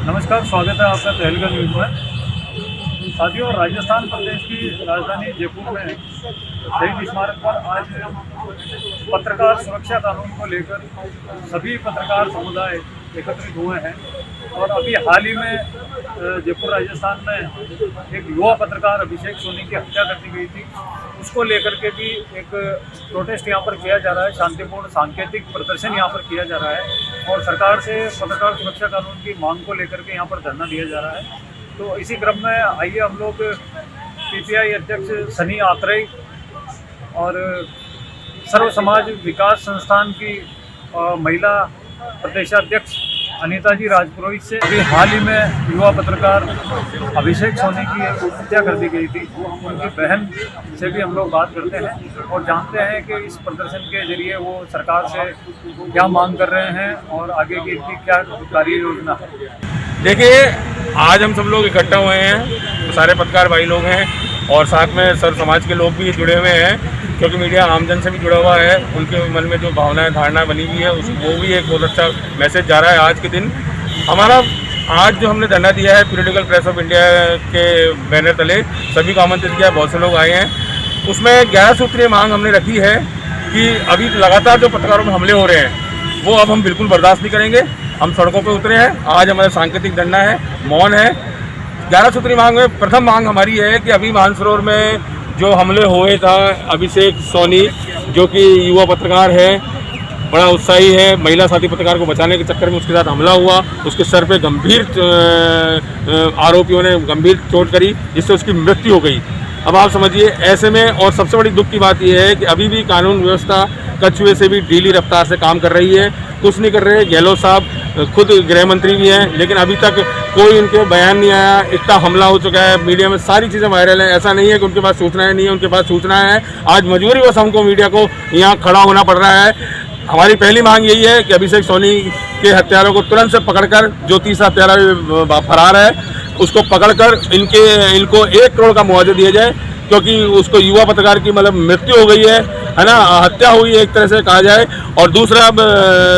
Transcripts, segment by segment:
नमस्कार, स्वागत है आपका तहलका न्यूज़ में। साथियों, राजस्थान प्रदेश की राजधानी जयपुर में शहीद स्मारक पर आज पत्रकार सुरक्षा कानून को लेकर सभी पत्रकार समुदाय एकत्रित हुए हैं। और अभी हाल ही में जयपुर राजस्थान में एक युवा पत्रकार अभिषेक सोनी की हत्या कर दी गई थी। उसको लेकर के भी एक प्रोटेस्ट यहाँ पर किया जा रहा है, शांतिपूर्ण सांकेतिक प्रदर्शन यहाँ पर किया जा रहा है और सरकार से पत्रकार सुरक्षा कानून की मांग को लेकर के यहाँ पर धरना दिया जा रहा है। तो इसी क्रम में आइए हम लोग पीपीआई अध्यक्ष सनी आत्रेय और सर्व समाज विकास संस्थान की महिला प्रदेशाध्यक्ष अनीता जी राजपुरोहित से अभी हाल ही में युवा पत्रकार अभिषेक सोनी की हत्या कर दी गई थी, उनकी बहन से भी हम लोग बात करते हैं और जानते हैं कि इस प्रदर्शन के जरिए वो सरकार से क्या मांग कर रहे हैं और आगे की इनकी क्या कार्य योजना है। देखिए, आज हम सब लोग इकट्ठा हुए हैं, तो सारे पत्रकार भाई लोग हैं और साथ में सर्व समाज के लोग भी जुड़े हुए हैं, क्योंकि मीडिया आमजन से भी जुड़ा हुआ है। उनके मन में जो भावनाएं धारणा बनी हुई है वो भी एक बहुत अच्छा मैसेज जा रहा है। आज के दिन हमारा आज जो हमने धरना दिया है पीरियडिकल प्रेस ऑफ इंडिया के बैनर तले, सभी को आमंत्रित किया, बहुत से लोग आए हैं। उसमें 11 सूत्रीय मांग हमने रखी है कि अभी लगातार जो पत्रकारों में हमले हो रहे हैं वो अब हम बिल्कुल बर्दाश्त नहीं करेंगे। हम सड़कों पर उतरे हैं, आज हमारा सांकेतिक धरना है, मौन है। 11 सूत्री मांग में प्रथम मांग हमारी है कि अभी मानसरोवर में जो हमले हुए था, अभिषेक सोनी जो कि युवा पत्रकार है, बड़ा उत्साही है, महिला साथी पत्रकार को बचाने के चक्कर में उसके साथ हमला हुआ, उसके सर पे गंभीर आरोपियों ने गंभीर चोट करी जिससे उसकी मृत्यु हो गई। अब आप समझिए, ऐसे में और सबसे बड़ी दुख की बात यह है कि अभी भी कानून व्यवस्था कछुए से भी ढीली रफ्तार से काम कर रही है, कुछ नहीं कर रहे। गहलोत साहब खुद गृह मंत्री भी हैं, लेकिन अभी तक कोई उनके बयान नहीं आया। इतना हमला हो चुका है, मीडिया में सारी चीज़ें वायरल हैं। ऐसा नहीं है कि उनके पास सूचनाएं नहीं है, उनके पास सूचनाएं हैं। आज मजबूरी बस हमको मीडिया को यहाँ खड़ा होना पड़ रहा है। हमारी पहली मांग यही है कि अभिषेक सोनी के हत्यारों को तुरंत से पकड़कर, जो तीसरा हत्यारा फरार है उसको पकड़कर इनको 1 करोड़ का मुआवजा दिया जाए, क्योंकि उसको युवा पत्रकार की मतलब मृत्यु हो गई है ना, हत्या हुई है एक तरह से कहा जाए। और दूसरा, अब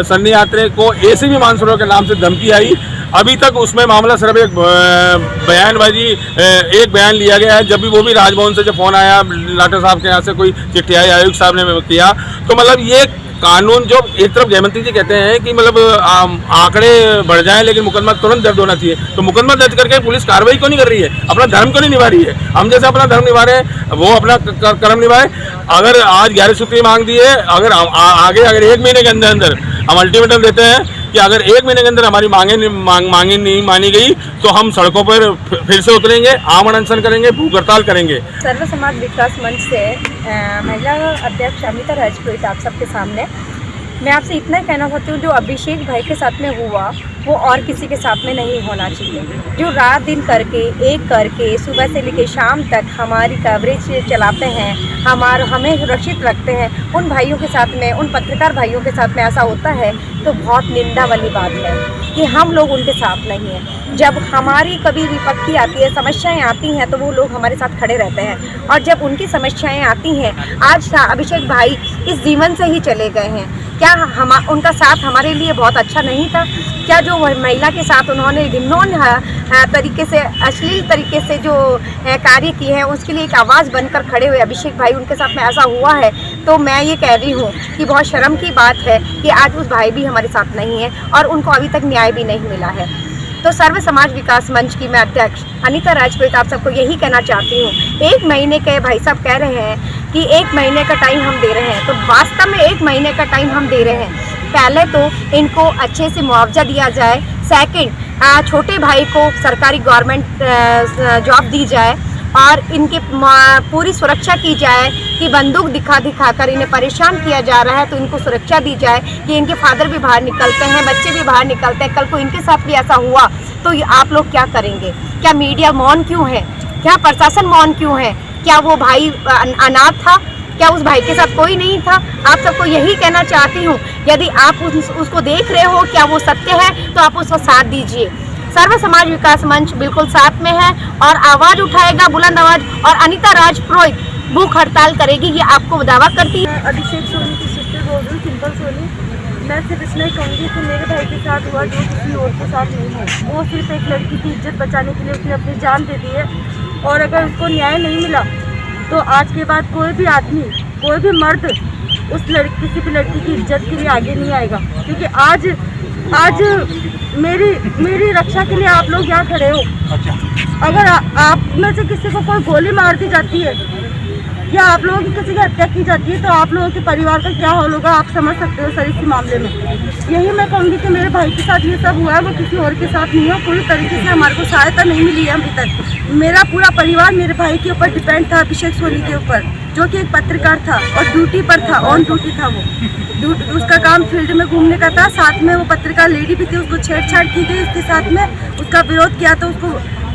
सन्नी आत्रेय को एसीपी मानसरोवर के नाम से धमकी आई। अभी तक उसमें मामला सिर्फ एक बयानबाजी, एक बयान लिया गया है। जब भी वो भी राजभवन से जब फोन आया, लाटर साहब के यहाँ से कोई चिट्ठी आई, आयुक्त साहब ने किया, तो मतलब ये कानून जो एक तरफ गृहमंत्री जी कहते हैं कि मतलब आंकड़े बढ़ जाएं लेकिन मुकदमा तुरंत दर्ज होना चाहिए, तो मुकदमा दर्ज करके पुलिस कार्रवाई क्यों नहीं कर रही है, अपना धर्म क्यों नहीं निभा रही है। हम जैसे अपना धर्म निभा रहे हैं वो अपना कर्म निभाए। अगर आज 11 सूत्री मांग दी है, अगर आगे अगर 1 महीने के अंदर अंदर हम अल्टीमेटम देते हैं कि अगर 1 महीने के अंदर हमारी मांगे नहीं मानी गई तो हम सड़कों पर फिर से उतरेंगे, आमरण अनशन करेंगे, भूख हड़ताल करेंगे। सर्व समाज विकास मंच से महिला अध्यक्ष अनीता राजपुरोहित आप सबके सामने मैं आपसे इतना ही कहना चाहती हूँ, जो अभिषेक भाई के साथ में हुआ वो और किसी के साथ में नहीं होना चाहिए। जो रात दिन करके सुबह से लेकर शाम तक हमारी कवरेज चलाते हैं, हमें सुरक्षित रखते हैं, उन भाइयों के साथ में, उन पत्रकार भाइयों के साथ में ऐसा होता है तो बहुत निंदा वाली बात है कि हम लोग उनके साथ नहीं हैं। जब हमारी कभी विपत्ति आती है, समस्याएं आती हैं, तो वो लोग हमारे साथ खड़े रहते हैं। और जब उनकी समस्याएं आती हैं, आज अभिषेक भाई इस जीवन से ही चले गए हैं, क्या उनका साथ हमारे लिए बहुत अच्छा नहीं था? क्या जो महिला के साथ उन्होंने निम्न तरीके से, अश्लील तरीके से जो कार्य किए हैं, उसके लिए एक आवाज़ बनकर खड़े हुए अभिषेक भाई, उनके साथ में ऐसा हुआ है तो मैं ये कह रही हूँ कि बहुत शर्म की बात है कि आज उस भाई भी हमारे साथ नहीं है और उनको अभी तक न्याय भी नहीं मिला है। तो सर्व समाज विकास मंच की मैं अध्यक्ष अनीता राजपुरोहित आप सबको यही कहना चाहती हूँ, 1 महीने के भाई साहब कह रहे हैं कि 1 महीने का टाइम हम दे रहे हैं, तो वास्तव में 1 महीने का टाइम हम दे रहे हैं। पहले तो इनको अच्छे से मुआवजा दिया जाए, सेकंड छोटे भाई को सरकारी गवर्नमेंट जॉब दी जाए और इनके पूरी सुरक्षा की जाए कि बंदूक दिखा कर इन्हें परेशान किया जा रहा है, तो इनको सुरक्षा दी जाए कि इनके फादर भी बाहर निकलते हैं, बच्चे भी बाहर निकलते हैं, कल को इनके साथ भी ऐसा हुआ तो आप लोग क्या करेंगे? क्या मीडिया मौन क्यों है? क्या प्रशासन मौन क्यों है? क्या वो भाई अनाथ था? क्या उस भाई के साथ कोई नहीं था? आप सबको यही कहना चाहती हूँ, यदि आप उसको देख रहे हो, क्या वो सत्य है, तो आप उसको साथ दीजिए। सर्व समाज विकास मंच बिल्कुल साथ में है और आवाज़ उठाएगा, बुलंद आवाज़, और अनीता राजपुरोहित भूख हड़ताल करेगी, ये आपको दावा करती है। अभिषेक सोनी की सिस्टर बोल रही हूँ, सिंपल सोनी। मैं सिर्फ इतना ही कहूँगी कि मेरे भाई के साथ हुआ जो किसी और के साथ नहीं है। वो सिर्फ एक लड़की की इज्जत बचाने के लिए उसने अपनी जान दे दी है, और अगर उसको न्याय नहीं मिला तो आज के बाद कोई भी आदमी, कोई भी मर्द किसी भी लड़की की इज्जत के लिए आगे नहीं आएगा। क्योंकि आज मेरी रक्षा के लिए आप लोग यहाँ खड़े हो। अगर आप में से किसी को कोई गोली मार दी जाती है या आप लोगों की किसी की हत्या की जाती है तो आप लोगों के परिवार का क्या हाल होगा, आप समझ सकते हो सर। इसी मामले में यही मैं कहूँगी कि मेरे भाई के साथ ये सब हुआ है, वो किसी और के साथ नहीं है। पूरी तरीके से हमारे को सहायता नहीं मिली है अभी तक। मेरा पूरा परिवार मेरे भाई के ऊपर डिपेंड था, अभिषेक सोनी के ऊपर, जो कि एक पत्रकार था और ड्यूटी पर था, ऑन ड्यूटी था। वो उसका काम फील्ड में घूमने का था, साथ में वो पत्रकार लेडी भी थी, उसको छेड़छाड़ की गई उसके साथ में, उसका विरोध किया तो उसको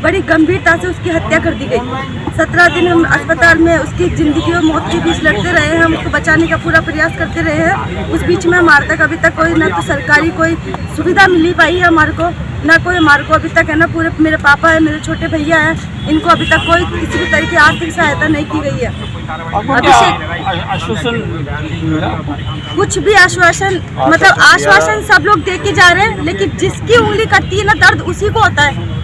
बड़ी गंभीरता से उसकी हत्या कर दी गई। 17 दिन हम अस्पताल में उसकी ज़िंदगी और मौत के बीच लड़ते रहे हैं, हम उसको बचाने का पूरा प्रयास करते रहे हैं। उस बीच में हमारे तक अभी तक कोई ना तो सरकारी कोई सुविधा मिली पाई है हमारे को, ना कोई हमारे को अभी तक है ना। पूरे मेरे पापा है, मेरे छोटे भैया हैं, इनको अभी तक कोई किसी भी तरह की आर्थिक सहायता नहीं की गई है। आश्वासन कुछ भी आश्वासन, मतलब आश्वासन सब लोग दे के जा रहे हैं, लेकिन जिसकी उंगली कटती है ना दर्द उसी को होता है।